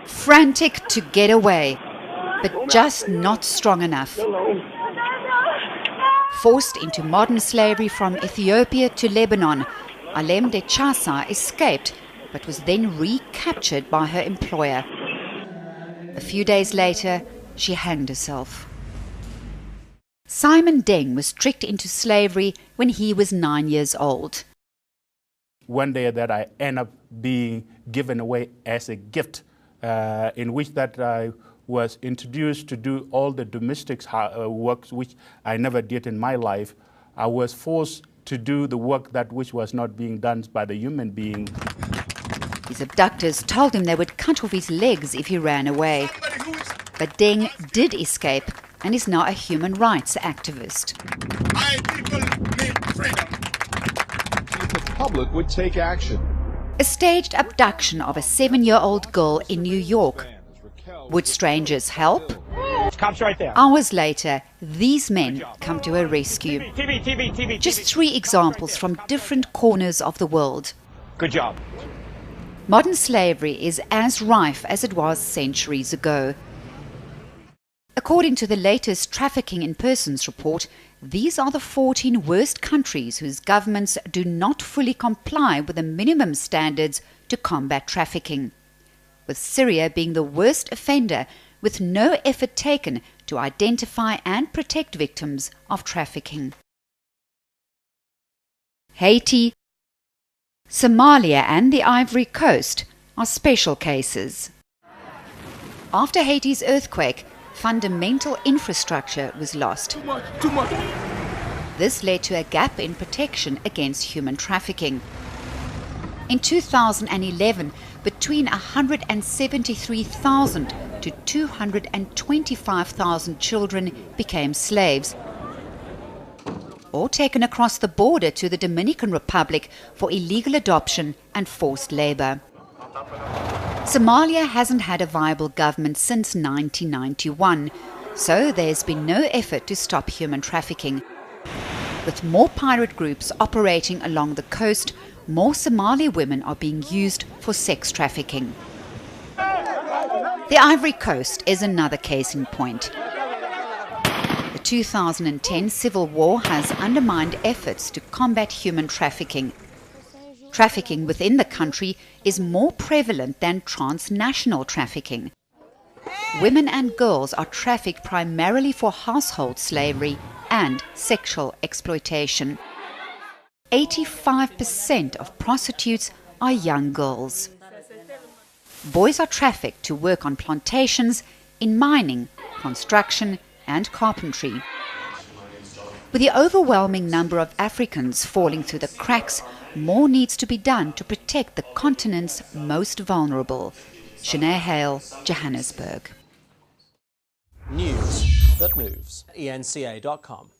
frantic to get away, but just not strong enough. Forced into modern slavery from Ethiopia to Lebanon, Alem Dechasa escaped but was then recaptured by her employer. A few days later, she hanged herself. Simon Deng was tricked into slavery when he was 9 years old. One day that I end up being given away as a gift, in which that I was introduced to do all the domestic work which I never did in my life. I was forced to do the work that which was not being done by the human being. His abductors told him they would cut off his legs if he ran away. But Deng did escape and is now a human rights activist. My people need freedom. The public would take action. A staged abduction of a 7-year-old girl in New York. Would strangers help? Cops right there. Hours later, these men come to her rescue. Just 3 examples from different corners of the world. Good job. Modern slavery is as rife as it was centuries ago. According to the latest Trafficking in Persons report, these are the 14 worst countries whose governments do not fully comply with the minimum standards to combat trafficking, with Syria being the worst offender, with no effort taken to identify and protect victims of trafficking. Haiti, Somalia and the Ivory Coast are special cases. After Haiti's earthquake, fundamental infrastructure was lost. Too much. This led to a gap in protection against human trafficking. In 2011, between 173,000 to 225,000 children became slaves or taken across the border to the Dominican Republic for illegal adoption and forced labor. Somalia hasn't had a viable government since 1991, so there's been no effort to stop human trafficking. With more pirate groups operating along the coast, more Somali women are being used for sex trafficking. The Ivory Coast is another case in point. The 2010 civil war has undermined efforts to combat human trafficking. Trafficking within the country is more prevalent than transnational trafficking. Women and girls are trafficked primarily for household slavery and sexual exploitation. 85% of prostitutes are young girls. Boys are trafficked to work on plantations, in mining, construction and carpentry. With the overwhelming number of Africans falling through the cracks, more needs to be done to protect the continent's most vulnerable. Genee Heyl, Johannesburg. News that moves. eNCA.com.